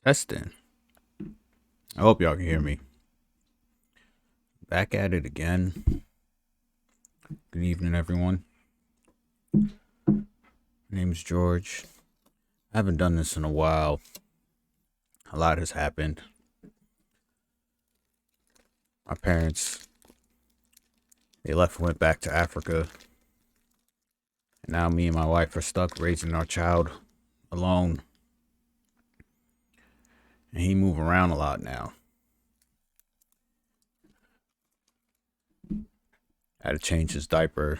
Testing. I hope y'all can hear me. Back at it again. Good evening, everyone. My name's George. I haven't done this in a while. A lot has happened. My parents, they left and went back to Africa. And now me and my wife are stuck raising our child alone. And he move around a lot now. I had to change his diaper.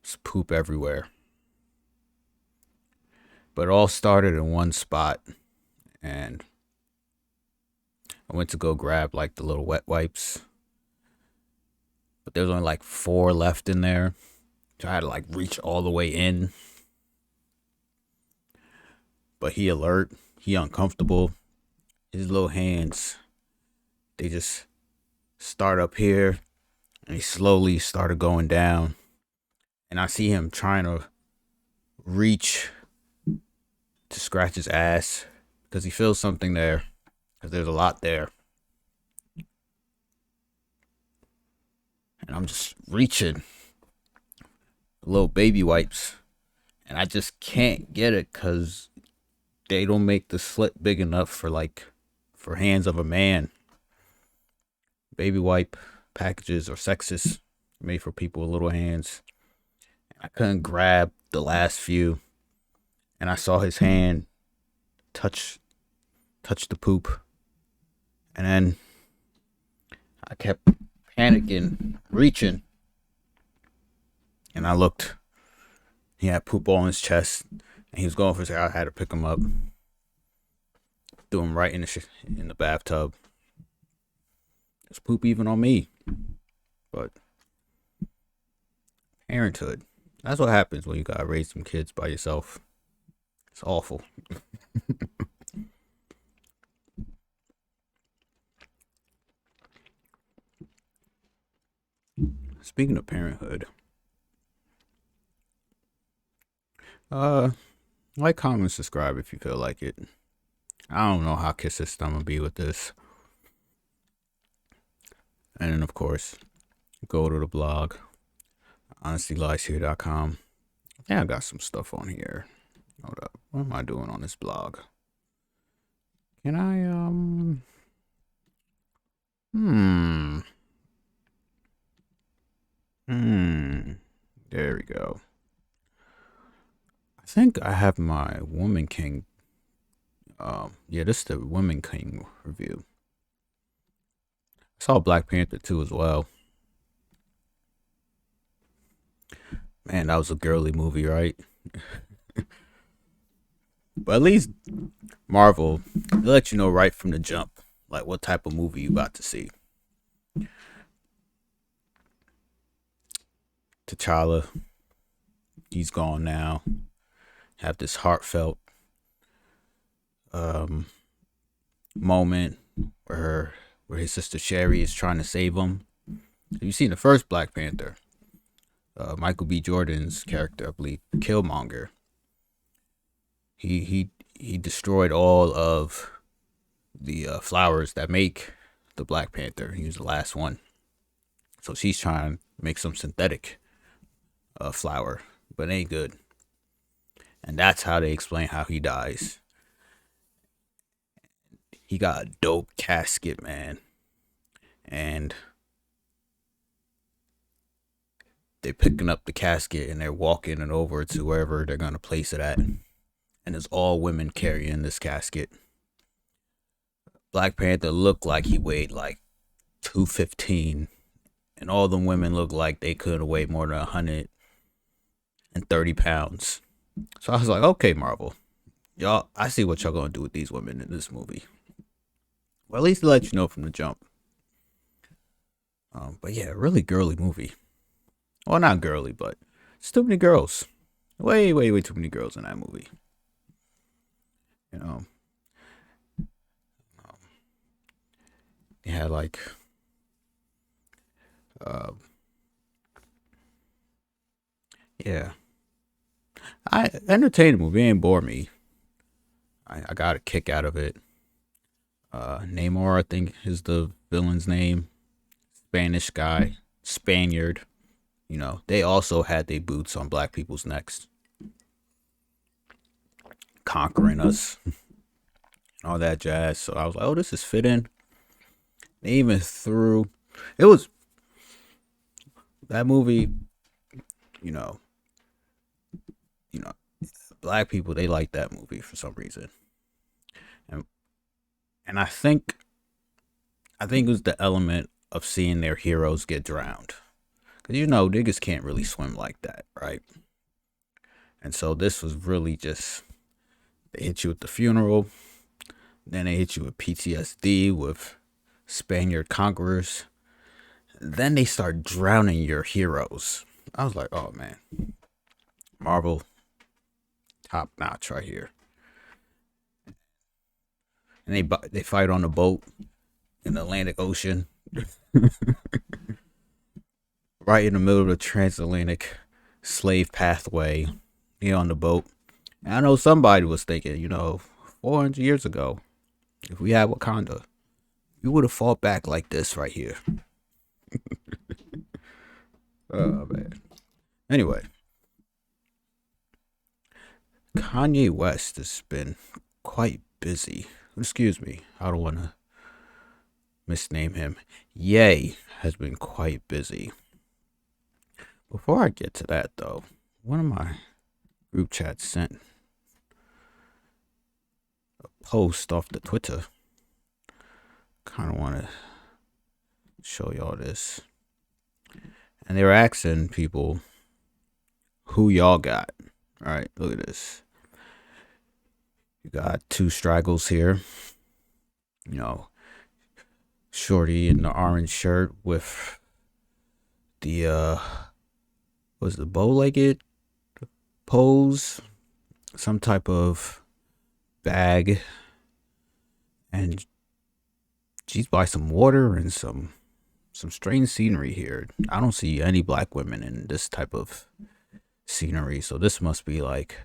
There's poop everywhere. But it all started in one spot. And I went to go grab like the little wet wipes. But there's only like 4 left in there. So I had to like reach all the way in. But he alert. He uncomfortable. His little hands, they just start up here. And he slowly started going down. And I see him trying to reach to scratch his ass. Because he feels something there. Because there's a lot there. And I'm just reaching. Little baby wipes. And I just can't get it because they don't make the slit big enough for hands of a man. Baby wipe packages are sexist, made for people with little hands. I couldn't grab the last few, and I saw his hand touch the poop, and then I kept panicking, reaching, and I looked. He had poop all on his chest, and he was going for his hair. I had to pick him up, threw him right in the bathtub. There's poop even on me, but parenthood. That's what happens when you gotta raise some kids by yourself. It's awful. Speaking of parenthood, like, comment, subscribe if you feel like it. I don't know how consistent I'm gonna be with this. And then, of course, go to the blog, honestylieshere.com. Yeah, I got some stuff on here. Hold up. What am I doing on this blog? Can I, there we go. I think I have my Woman King. Yeah, this is the Woman King review. I saw Black Panther 2 as well. Man, that was a girly movie, right? But at least Marvel, they let you know right from the jump, like what type of movie you about to see. T'Challa, he's gone now. Have this heartfelt moment where his sister Sherry is trying to save him. You've seen the first Black Panther, Michael B. Jordan's character, I believe, Killmonger. He destroyed all of the flowers that make the Black Panther. He was the last one. So she's trying to make some synthetic flower, but it ain't good. And that's how they explain how he dies. He got a dope casket, man. And they're picking up the casket and they're walking it over to wherever they're going to place it at. And it's all women carrying this casket. Black Panther looked like he weighed like 215. And all the women looked like they couldn't weigh more than 130 pounds. So I was like, okay, Marvel. Y'all, I see what y'all gonna do with these women in this movie. Well, at least to let you know from the jump. But yeah, really girly movie. Well, not girly, but it's too many girls. Way too many girls in that movie. You know, they had like, yeah. I entertaining movie. It ain't bore me. I got a kick out of it. Namor, I think, is the villain's name. Spanish guy, Spaniard. You know, they also had their boots on black people's necks, conquering us, all that jazz. So I was like, oh, this is fitting. They even threw. It was that movie. You know, you know, black people they like that movie for some reason, and and I think it was the element of seeing their heroes get drowned. Cause niggas can't really swim like that, right? And so this was really just they hit you with the funeral, then they hit you with PTSD with Spaniard conquerors, then they start drowning your heroes. I was like, oh man, Marvel, top notch right here. And they fight on a boat in the Atlantic Ocean, right in the middle of the transatlantic slave pathway. On the boat. And I know somebody was thinking, 400 years ago, if we had Wakanda, we would have fought back like this right here. Oh man. Anyway, Kanye West has been quite busy. Excuse me, I don't want to misname him. Ye has been quite busy. Before I get to that, though, one of my group chats sent a post off the Twitter. Kind of want to show y'all this. And they were asking people who y'all got. All right, look at this. You got two straggles here. Shorty in the orange shirt with the was the bow-legged pose, some type of bag, and she's by some water and some strange scenery here. I don't see any black women in this type of scenery, so this must be like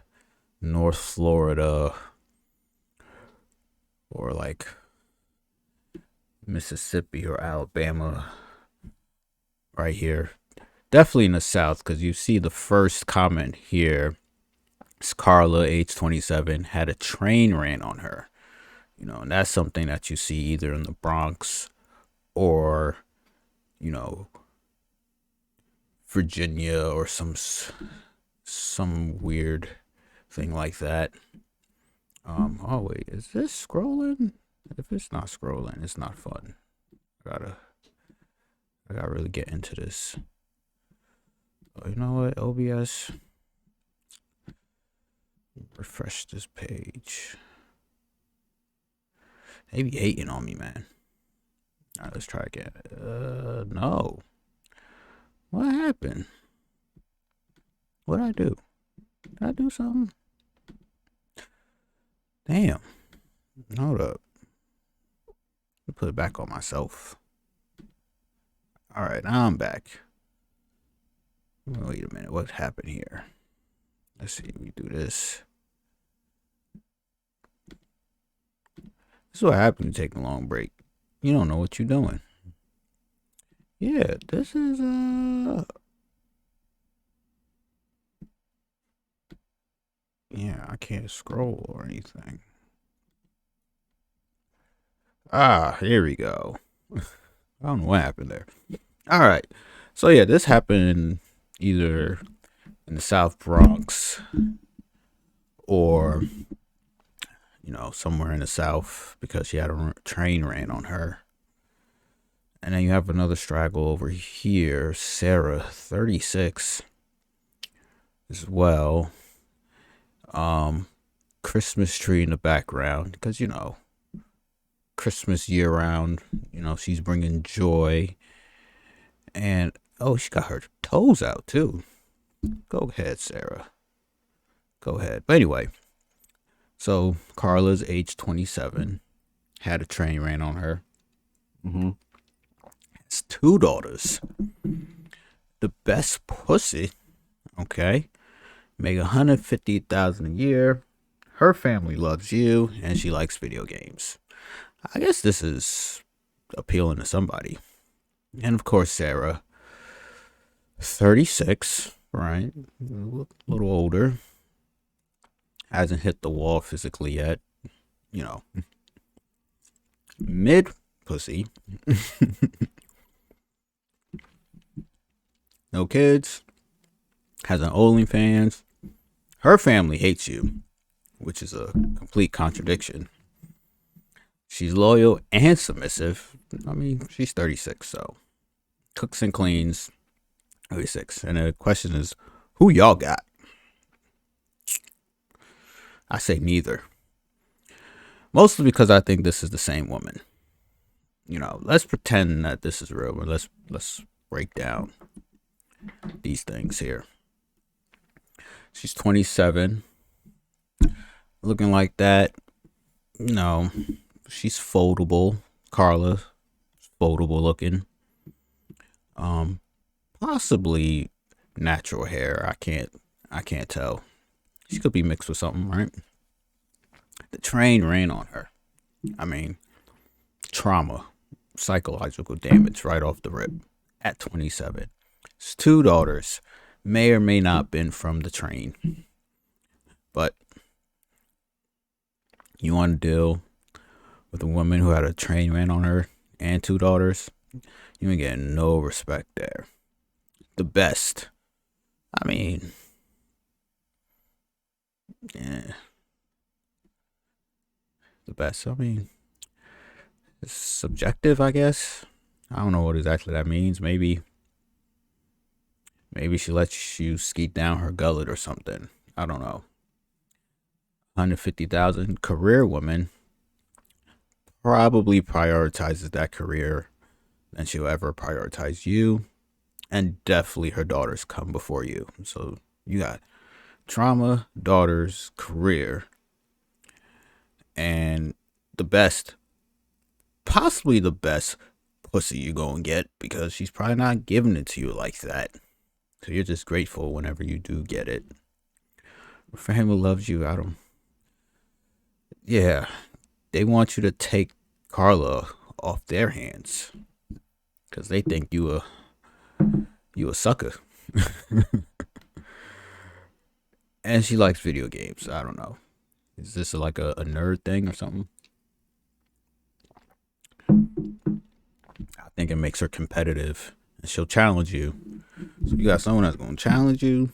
North Florida or like Mississippi or Alabama right here. Definitely in the South, because you see the first comment here. It's Carla, age 27, had a train ran on her. And that's something that you see either in the Bronx or, Virginia or some weird thing like that. Oh wait, is this scrolling? If it's not scrolling, it's not fun. I gotta really get into this. Oh, you know what, OBS? Refresh this page. They be hating on me, man. Alright, let's try again. No. What happened? What'd I do? Did I do something? Damn. Hold up. Let me put it back on myself. Alright, now I'm back. Wait a minute. What happened here? Let's see. We do this. This is what happens when you take a long break. You don't know what you're doing. Yeah, this is yeah, I can't scroll or anything. Here we go. I don't know what happened there. Alright. So yeah, this happened either in the South Bronx or somewhere in the South, because she had a train ran on her. And then you have another straggle over here, Sarah, 36, as well. Christmas tree in the background, because Christmas year round. She's bringing joy. And she got her toes out too. Go ahead, Sarah. Go ahead. But anyway, so Carla's age 27, had a train ran on her. Has two daughters. The best pussy, okay, Make 150,000 a year. Her family loves you, and she likes video games. I guess this is appealing to somebody. And of course, Sarah, 36, right? A little older. Hasn't hit the wall physically yet. You know, mid pussy. No kids. Has an OnlyFans. Her family hates you, which is a complete contradiction. She's loyal and submissive. I mean, she's 36, so cooks and cleans. 36. And the question is, who y'all got? I say neither. Mostly because I think this is the same woman. You know, let's pretend that this is real, but let's break down these things here. She's 27, looking like that. You know, she's foldable. Carla, foldable looking. Possibly natural hair. I can't tell. She could be mixed with something, right? The train ran on her. I mean, trauma, psychological damage right off the rip at 27. It's 2 daughters. May or may not been from the train. But you want to deal with a woman who had a train ran on her and 2 daughters? You ain't getting no respect there. The best. I mean, yeah. The best. I mean, it's subjective, I guess. I don't know what exactly that means. Maybe she lets you skeet down her gullet or something. I don't know. 150,000 career woman probably prioritizes that career than she'll ever prioritize you. And definitely her daughters come before you. So you got trauma, daughters, career, and the best, possibly the best pussy you gonna get, because she's probably not giving it to you like that. So you're just grateful whenever you do get it. Her family loves you. Yeah, they want you to take Carla off their hands because they think you a sucker. And she likes video games. I don't know. Is this like a nerd thing or something? I think it makes her competitive and she'll challenge you. So you got someone that's going to challenge you.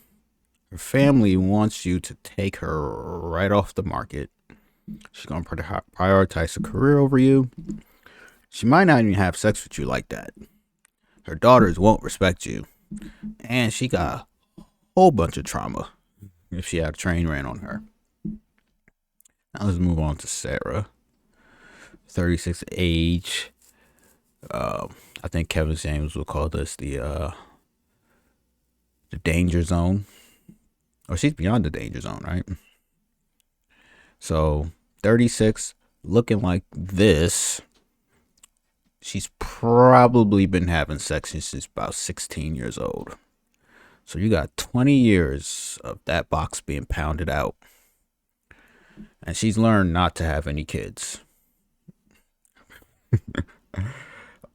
Her family wants you to take her right off the market. She's going to prioritize a career over you. She might not even have sex with you like that. Her daughters won't respect you. And she got a whole bunch of trauma if she had a train ran on her. Now let's move on to Sarah. 36 age. I think Kevin James will call this the danger zone. Or she's beyond the danger zone, right? So 36, looking like this. She's probably been having sex since she's about 16 years old. So you got 20 years of that box being pounded out. And she's learned not to have any kids.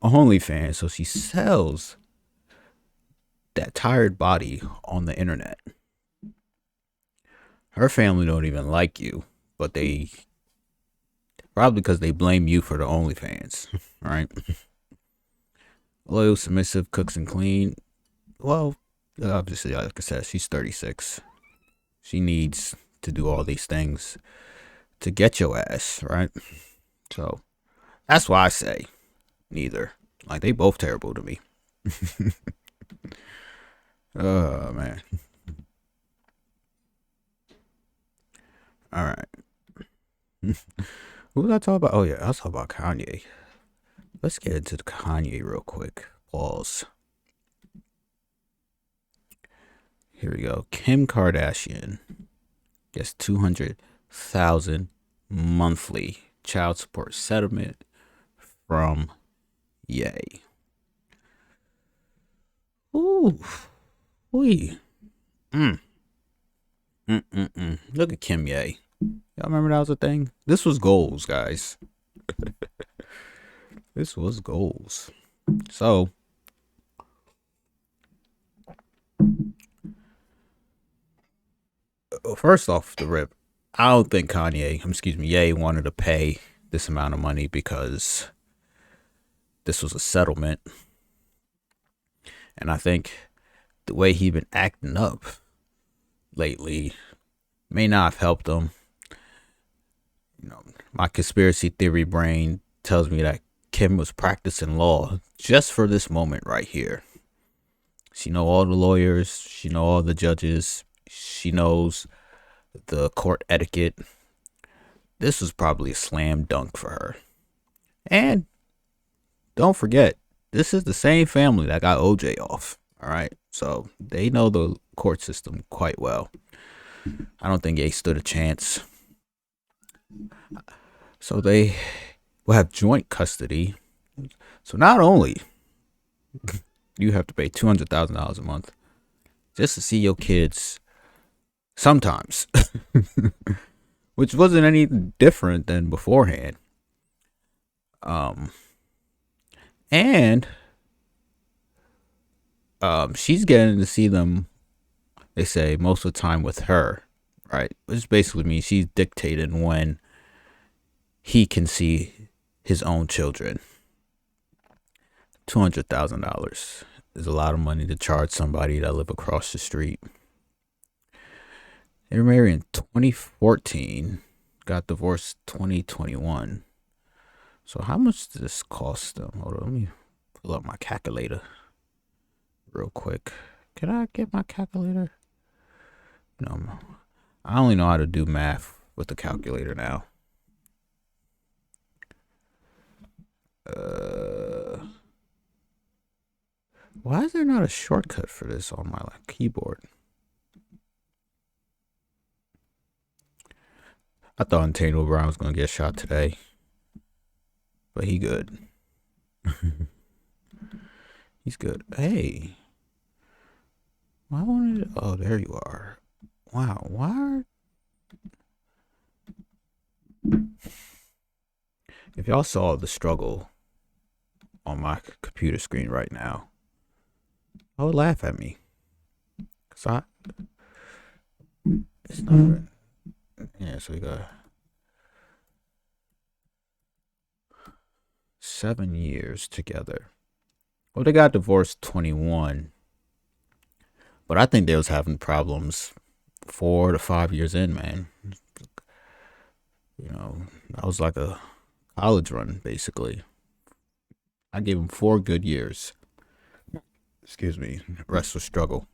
OnlyFans, so she sells that tired body on the internet. Her family don't even like you, but they probably because they blame you for the OnlyFans, right? Loyal, submissive, cooks and clean. Well, obviously, like I said, she's 36. She needs to do all these things to get your ass, right? So that's why I say neither. Like, they both terrible to me. Oh, man. All right. What was I talking about? Oh, yeah, I was talking about Kanye. Let's get into the Kanye real quick. Pause. Here we go. Kim Kardashian gets $200,000 monthly child support settlement from Ye. Ooh. Wee. Look at Kim Ye. Y'all remember that was a thing? This was goals, guys. This was goals. So, first off the rip, I don't think Ye wanted to pay this amount of money because this was a settlement. And I think the way he been acting up lately may not have helped him. You know, my conspiracy theory brain tells me that Kim was practicing law just for this moment right here. She know all the lawyers, she know all the judges, she knows the court etiquette. This was probably a slam dunk for her. And don't forget, this is the same family that got OJ off. All right. So they know the court system quite well. I don't think Ye stood a chance. So they will have joint custody. So not only you have to pay $200,000 a month just to see your kids sometimes, which wasn't any different than beforehand. And she's getting to see them, they say, most of the time with her, right? Which basically means she's dictating when he can see his own children. $200,000 is a lot of money to charge somebody that live across the street. They were married in 2014, got divorced 2021. So how much does this cost them? Hold on, let me pull up my calculator real quick. Can I get my calculator? No, I only know how to do math with the calculator now. Why is there not a shortcut for this on my keyboard? I thought Antonio Brown was gonna get shot today, but he good. He's good. Hey, why wanted? Oh, there you are. Wow, why are? If y'all saw the struggle on my computer screen right now, I would laugh at me. Cause it's not even. Yeah, so we got 7 years together. Well, they got divorced 21, but I think they was having problems 4 to 5 years in, man. You know, that was like a college run, basically. I gave them 4 good years. Excuse me. The rest was struggle.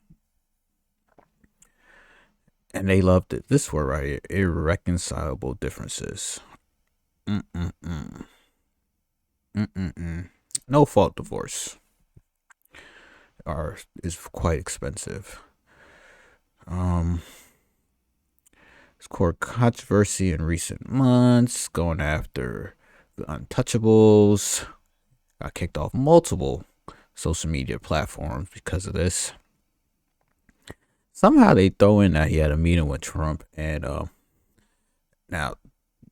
And they loved it. This word right here, irreconcilable differences. No fault divorce is quite expensive. It's court controversy in recent months, going after the untouchables. Got kicked off multiple social media platforms because of this. Somehow they throw in that he had a meeting with Trump, and now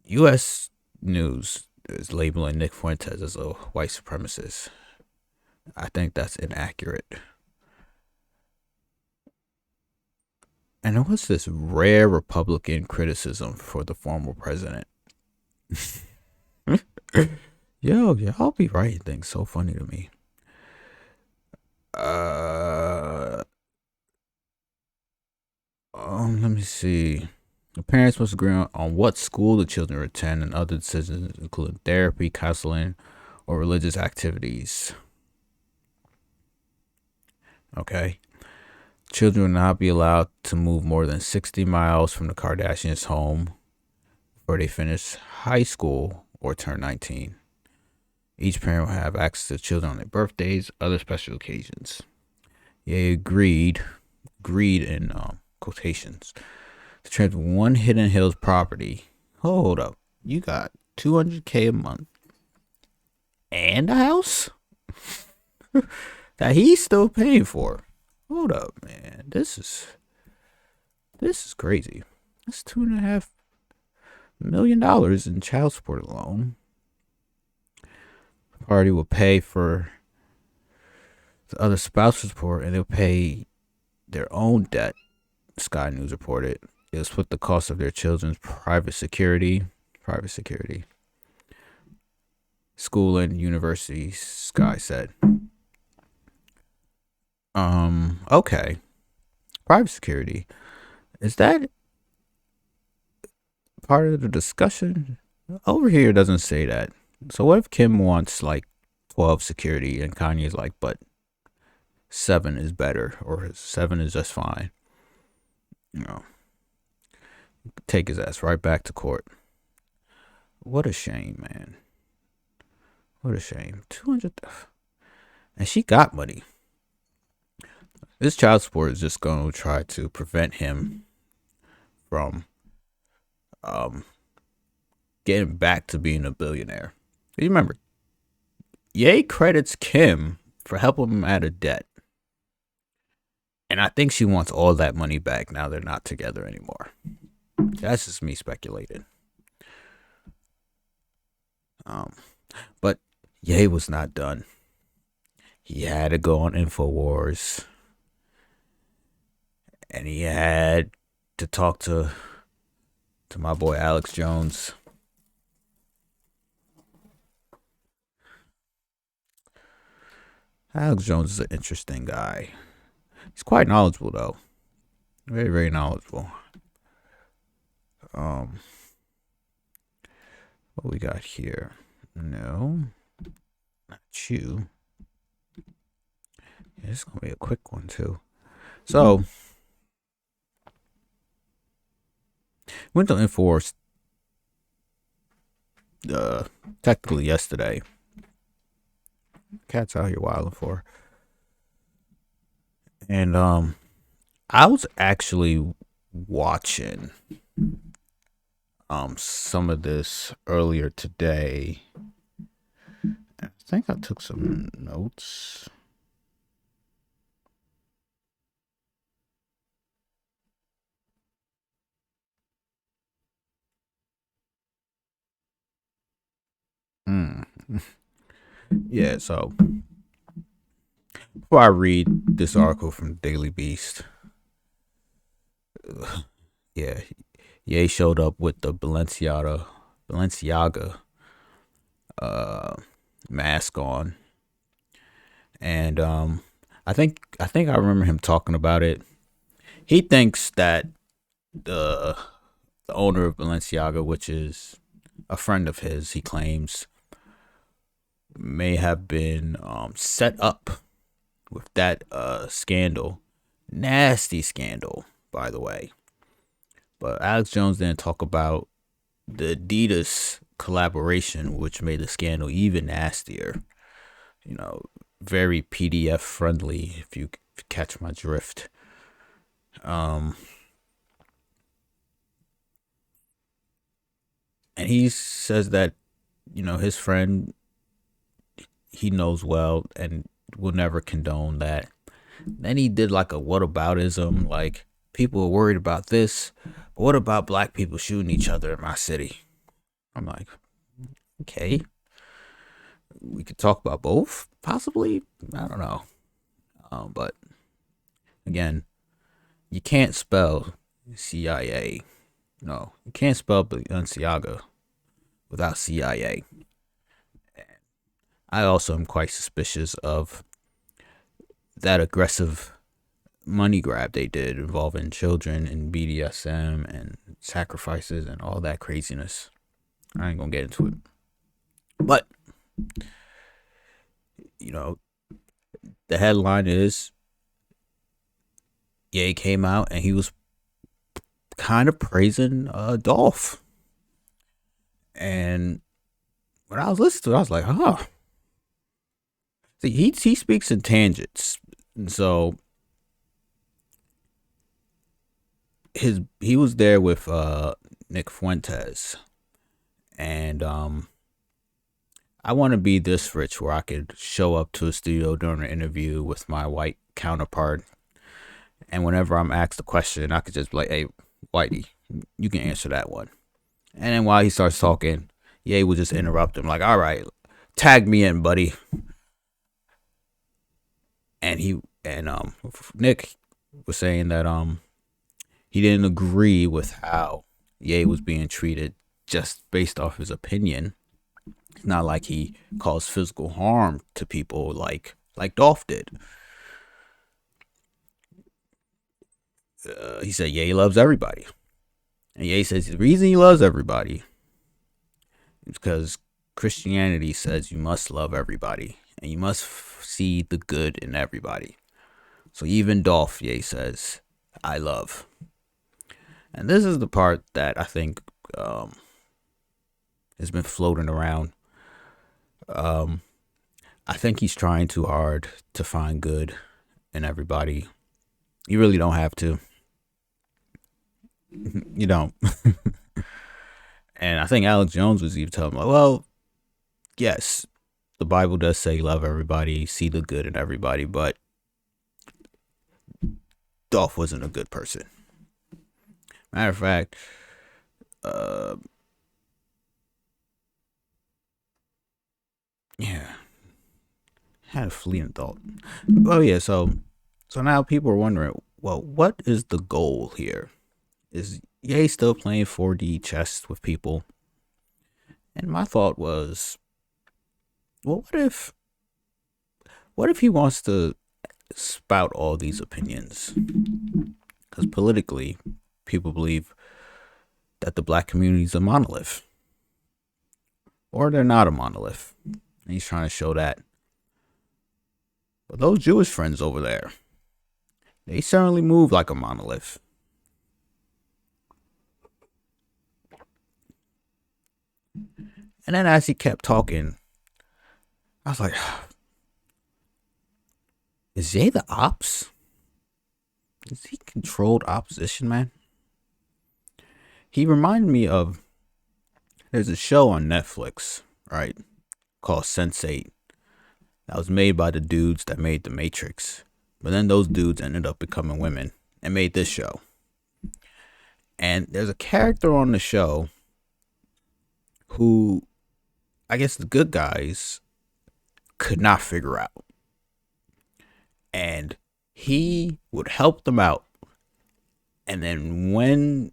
U.S. News is labeling Nick Fuentes as a white supremacist. I think that's inaccurate. And what's this rare Republican criticism for the former president? Yo, y'all be writing things so funny to me. Let me see. The parents must agree on what school the children attend and other decisions, including therapy, counseling, or religious activities. Okay. Children will not be allowed to move more than 60 miles from the Kardashians' home before they finish high school or turn 19. Each parent will have access to children on their birthdays, other special occasions. They agreed in quotations, to transfer one Hidden Hills property. Hold up. You got $200K a month and a house that he's still paying for. Hold up, man. This is crazy. That's $2.5 million in child support alone. The party will pay for the other spouse support, and they'll pay their own debt. Sky News reported. It'll split the cost of their children's private security, school and university. Sky said. Okay. Private security. Is that part of the discussion? Over here it doesn't say that. So what if Kim wants like 12 security and Kanye's like, but 7 is better, or 7 is just fine? You know, take his ass right back to court. What a shame, man. What a shame. 200, and she got money. This child support is just going to try to prevent him from getting back to being a billionaire. You remember, Ye credits Kim for helping him out of debt. And I think she wants all that money back now they're not together anymore. That's just me speculating. But Ye was not done. He had to go on InfoWars. And he had to talk to my boy Alex Jones. Alex Jones is an interesting guy. He's quite knowledgeable, though. Very, very knowledgeable. What we got here? No, not you. Yeah, it's gonna be a quick one too. So, went to InfoWars technically yesterday. Cat's out here wilding for. And I was actually watching some of this earlier today. I think I took some notes. Yeah, so before I read this article from Daily Beast, yeah, Ye showed up with the Balenciaga mask on, and I think I remember him talking about it. He thinks that the owner of Balenciaga, which is a friend of his, he claims, may have been set up with that scandal. Nasty scandal, by the way. But Alex Jones didn't talk about the Adidas collaboration, which made the scandal even nastier. You know, very PDF friendly, if you catch my drift. And he says that, you know, his friend, he knows well and will never condone that. Then he did like a whataboutism, like, people are worried about this, but what about black people shooting each other in my city? I'm like, okay, we could talk about both, possibly. I don't know. But again, you can't spell CIA. No, you can't spell Balenciaga without CIA. I also am quite suspicious of that aggressive money grab they did involving children and BDSM and sacrifices and all that craziness. I ain't gonna get into it. But, you know, the headline is Ye came out and he was kind of praising Dolph. And when I was listening to it, I was like, huh. See, he speaks in tangents. And so he was there with Nick Fuentes. And I want to be this rich where I could show up to a studio during an interview with my white counterpart. And whenever I'm asked a question, I could just be like, hey, Whitey, You can answer that one. And then while he starts talking, Ye will just interrupt him, like, all right, tag me in, buddy. And Nick was saying that he didn't agree with how Ye was being treated just based off his opinion. It's not like he caused physical harm to people like Dolph did. He said Ye loves everybody. And Ye says the reason he loves everybody is because Christianity says you must love everybody and you must see the good in everybody. So even Dolph, Ye says, I love. And this is the part that I think has been floating around. I think he's trying too hard to find good in everybody. You really don't have to. You don't. And I think Alex Jones was even telling him, like, well, yes, the Bible does say love everybody, see the good in everybody, but Dolph wasn't a good person. Matter of fact, yeah, had a fleeting thought. Oh yeah, so now people are wondering, well, what is the goal here? Is Ye still playing 4D chess with people? And my thought was, well, what if he wants to spout all these opinions? Because politically, people believe that the black community is a monolith, or they're not a monolith. And he's trying to show that. But those Jewish friends over there, they certainly move like a monolith. And then as he kept talking, I was like, is Ye the ops? Is he controlled opposition, man? He reminded me of, there's a show on Netflix, right, called Sense8 that was made by the dudes that made The Matrix. But then those dudes ended up becoming women and made this show. And there's a character on the show who, I guess the good guys could not figure out. And he would help them out. And then when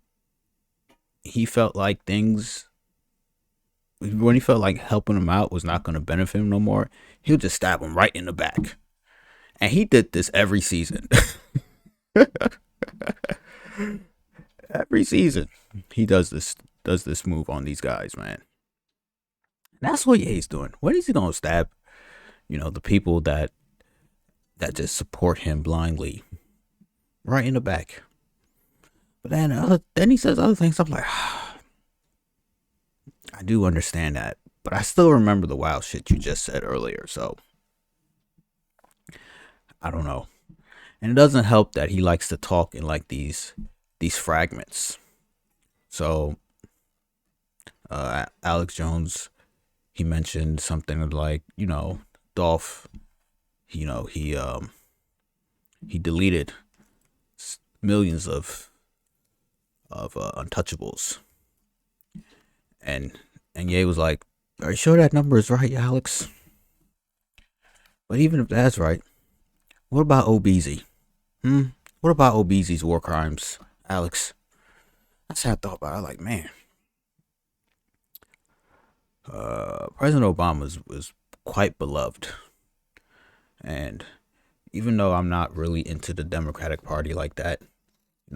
he felt like helping them out was not going to benefit him no more, he'll just stab him right in the back. And he did this every season. Every season he does this move on these guys, man. That's what Ye's doing. When is he gonna stab, the people that just support him blindly, right in the back? But then he says other things. I'm like, I do understand that, but I still remember the wild shit you just said earlier. So I don't know. And it doesn't help that he likes to talk in like these fragments. So Alex Jones, he mentioned something like, Dolph, he deleted millions of untouchables, and Ye was like, are you sure that number is right, Alex? But even if that's right, what about OBZ? What about OBZ's war crimes, Alex? That's what I thought about it. Like, man, President Obama was quite beloved. And even though I'm not really into the Democratic Party like that,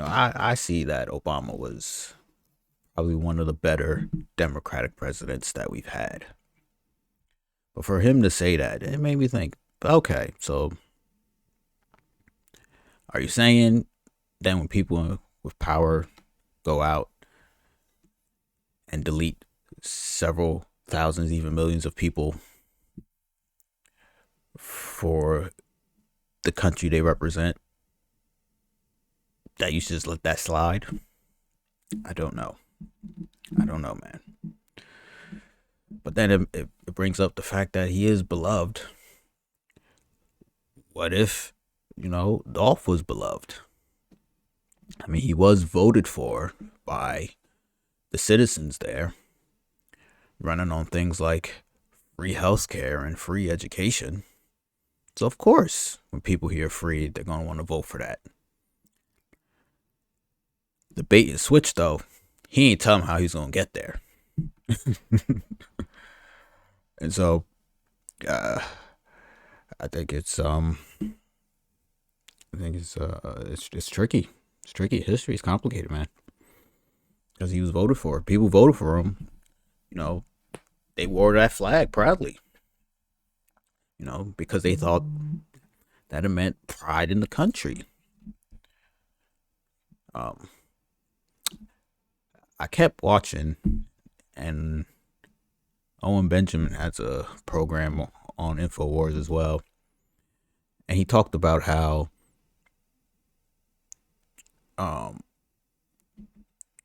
I see that Obama was probably one of the better Democratic presidents that we've had. But for him to say that, it made me think, okay, so are you saying that when people with power go out and delete several thousands, even millions of people for the country they represent, that you should just let that slide? I don't know, man. But then it brings up the fact that he is beloved. What if, Dolph was beloved? I mean, he was voted for by the citizens there, running on things like free healthcare and free education. So of course, when people hear free, they're gonna want to vote for that. The bait and switch though, he ain't telling how he's gonna get there. And so uh, I think it's tricky. It's tricky. History is complicated, man. Because he was voted for. People voted for him. You know, they wore that flag proudly. You know, because they thought that it meant pride in the country. Um, I kept watching, and Owen Benjamin has a program on InfoWars as well, and he talked about how um,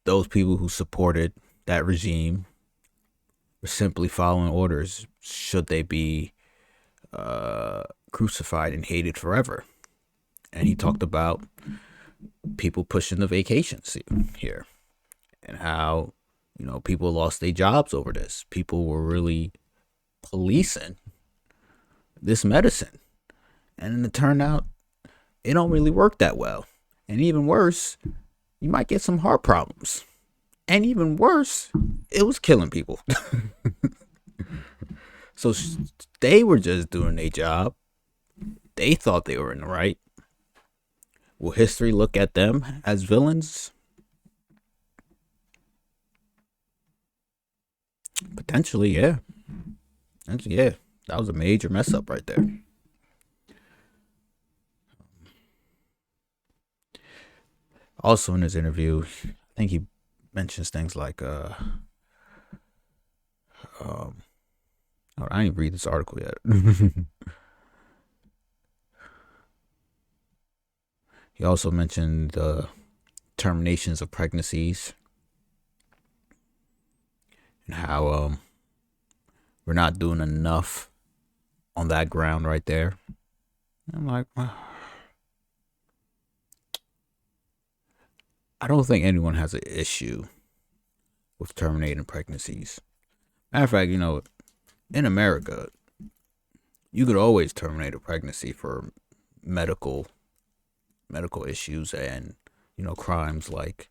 those people who supported that regime were simply following orders. Should they be crucified and hated forever? And he talked about people pushing the vacations here, and how people lost their jobs over this. People were really policing this medicine, and it turned out it don't really work that well. And even worse, you might get some heart problems. And even worse, it was killing people. So they were just doing their job. They thought they were in the right. Will history look at them as villains? Potentially, yeah. Yeah, that was a major mess up right there. Also in his interview, I think he mentions things like I didn't read this article yet. He also mentioned the terminations of pregnancies, and how we're not doing enough on that ground right there. I'm like, I don't think anyone has an issue with terminating pregnancies. Matter of fact, in America, you could always terminate a pregnancy for medical issues and crimes like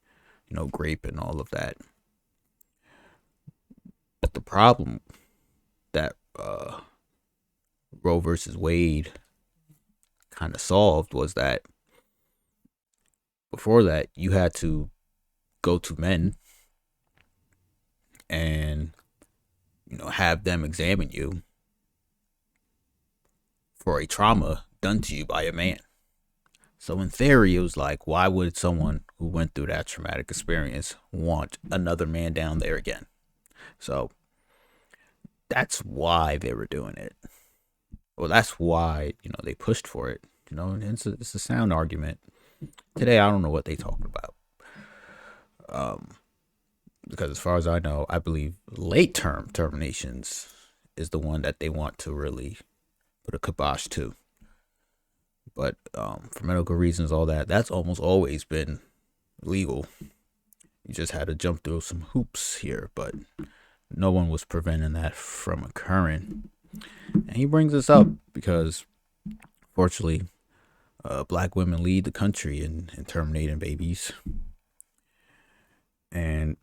rape and all of that. But the problem that Roe versus Wade kind of solved was that before that you had to go to men and have them examine you for a trauma done to you by a man. So in theory, it was like, why would someone who went through that traumatic experience want another man down there again? So that's why they were doing it. Well, that's why they pushed for it. And it's a sound argument. Today, I don't know what they talking about. Because as far as I know, I believe late term terminations is the one that they want to really put a kibosh to. But for medical reasons, all that's almost always been legal. You just had to jump through some hoops here, but no one was preventing that from occurring. And he brings this up because, fortunately, black women lead the country in terminating babies. And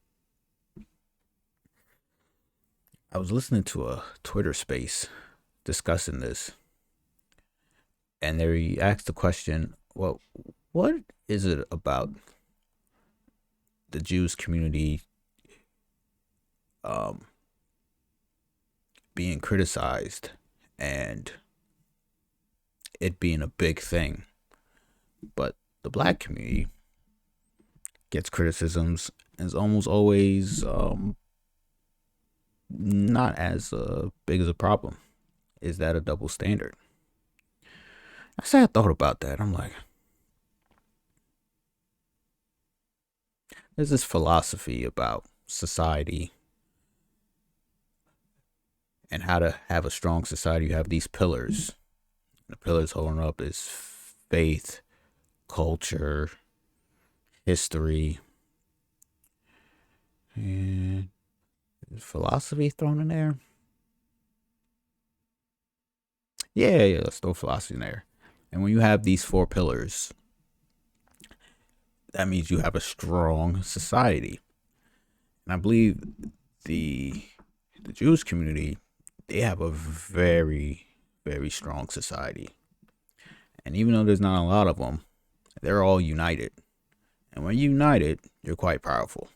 I was listening to a Twitter space discussing this, and they asked the question, well, what is it about the Jewish community being criticized and it being a big thing, but the black community gets criticisms and is almost always not as big as a problem? Is that a double standard? I thought about that. I'm like, there's this philosophy about society and how to have a strong society. You have these pillars. The pillars holding up is faith, culture, history, And is philosophy thrown in there? Yeah, let's throw philosophy in there. And when you have these four pillars, that means you have a strong society. And I believe the the Jewish community, they have a very strong society. And even though there's not a lot of them, they're all united. And when you're united, you're quite powerful.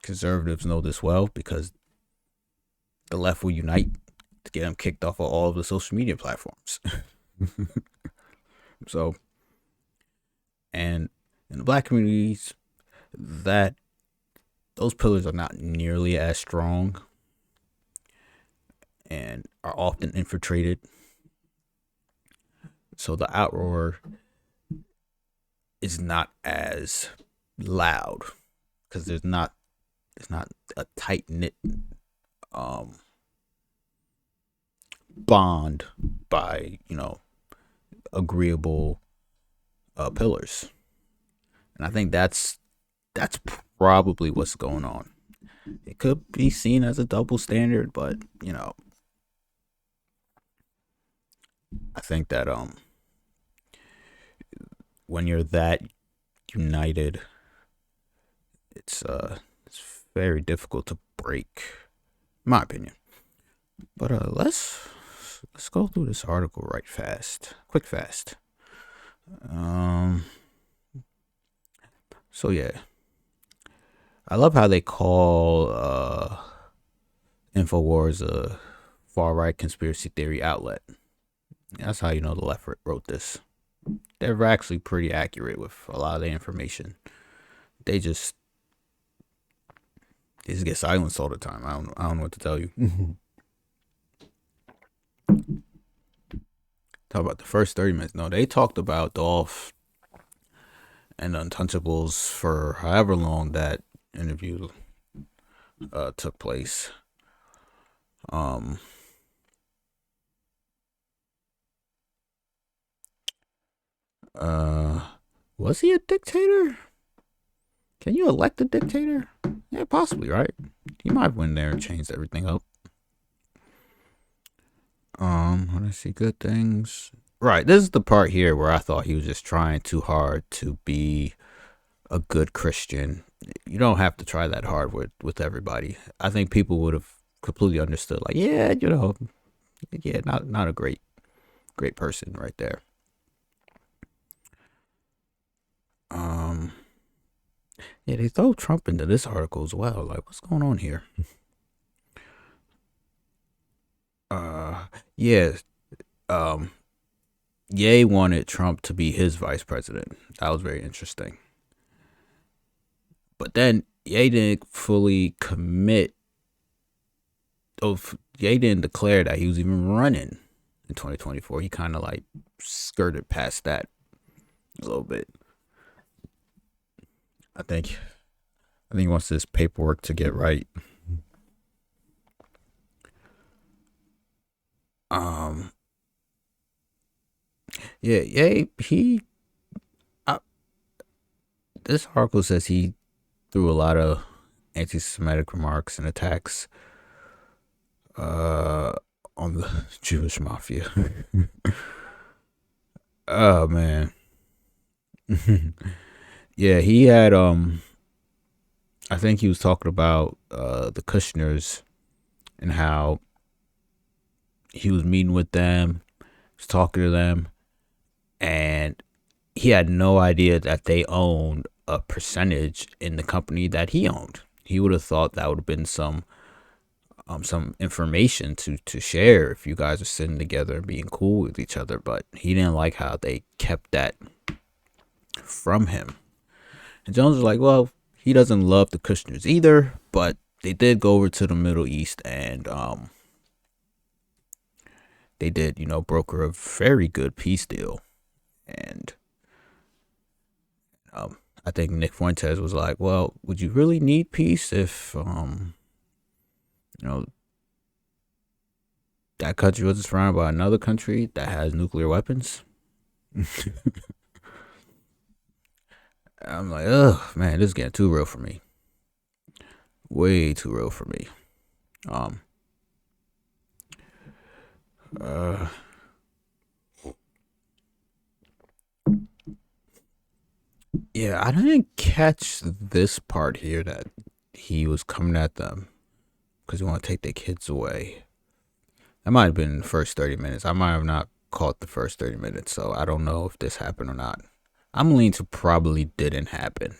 Conservatives know this well because the left will unite to get them kicked off of all of the social media platforms. So, and in the black communities, that those pillars are not nearly as strong and are often infiltrated. So the outroar is not as loud because it's not a tight knit um, bond by agreeable pillars, and I think that's probably what's going on. It could be seen as a double standard, but I think that when you're that united, it's very difficult to break, in my opinion. But let's go through this article right fast, quick fast. Um, so yeah, I love how they call Infowars a far right conspiracy theory outlet. That's how you know the left wrote this. They're actually pretty accurate with a lot of the information. They just get silenced all the time. I don't know what to tell you. Talk about the first 30 minutes. No, they talked about Dolph and the Untouchables for however long that interview took place. Um, uh, was he a dictator? Can you elect a dictator? Yeah, possibly, right? He might win there and change everything up. When I see good things. Right, this is the part here where I thought he was just trying too hard to be a good Christian. You don't have to try that hard with everybody. I think people would have completely understood. Like, yeah, yeah, not a great person right there. Um, yeah, they throw Trump into this article as well. Like, what's going on here? Yeah. Um, Ye wanted Trump to be his vice president. That was very interesting. But then Ye didn't fully commit. Ye didn't declare that he was even running in 2024. He kind of like skirted past that a little bit. I think he wants this paperwork to get right. Um, yeah, he. This article says he threw a lot of anti-Semitic remarks and attacks uh, on the Jewish mafia. Oh man, yeah, he had I think he was talking about the Kushners and how he was meeting with them, was talking to them, and he had no idea that they owned a percentage in the company that he owned. He would have thought that would have been some information to share if you guys are sitting together and being cool with each other, but he didn't like how they kept that from him. And Jones was like, well, he doesn't love the Kushners either, but they did go over to the Middle East and they did, broker a very good peace deal. And I think Nick Fuentes was like, well, would you really need peace if you know that country was surrounded by another country that has nuclear weapons? I'm like, ugh, man, this is getting too real for me. Way too real for me. Um, uh, yeah, I didn't catch this part here that he was coming at them because he want to take their kids away. That might have been the first 30 minutes. I might have not caught the first 30 minutes, so I don't know if this happened or not. I'm leaning to probably didn't happen,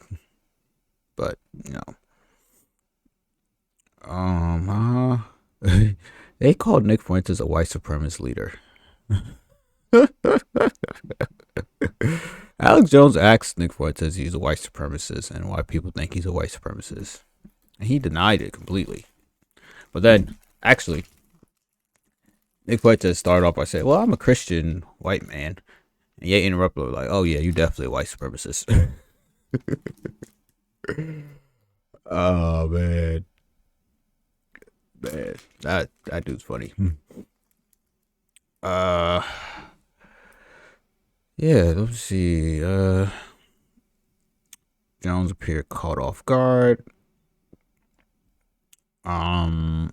but you know, they called Nick Fuentes a white supremacist leader. Alex Jones asked Nick Fuentes he's a white supremacist and why people think he's a white supremacist, and he denied it completely. But then, actually, Nick Fuentes started off by saying, "Well, I'm a Christian white man," and Ye interrupted like, "Oh yeah, you definitely a white supremacist." Oh man, man, that dude's funny. Uh, yeah. Let's see. Jones appeared caught off guard. Um,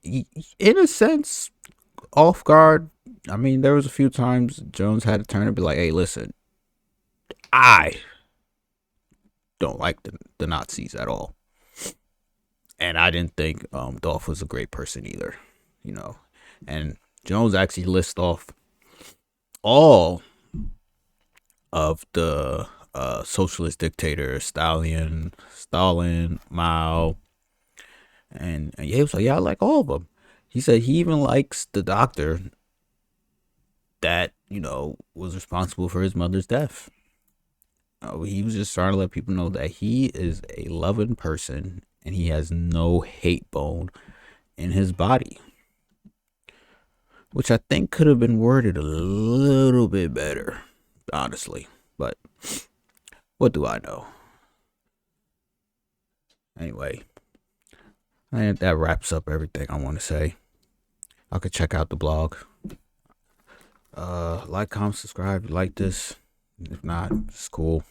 in a sense, off guard. I mean, there was a few times Jones had to turn and be like, "Hey, listen, I don't like the Nazis at all, and I didn't think Dolph was a great person either, you know." And Jones actually lists off all of the socialist dictators, Stalin, Mao, and he was like, "Yeah, I like all of them." He said he even likes the doctor that was responsible for his mother's death. He was just trying to let people know that he is a loving person and he has no hate bone in his body, which I think could have been worded a little bit better, honestly. But what do I know? Anyway, and that wraps up everything I want to say. I could check out the blog. Like, comment, subscribe. If you like this. If not, it's cool.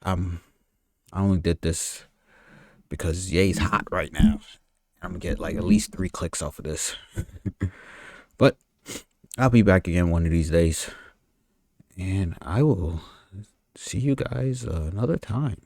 I only did this because Ye's hot right now. I'm gonna get like at least 3 clicks off of this. But I'll be back again one of these days. And I will see you guys another time.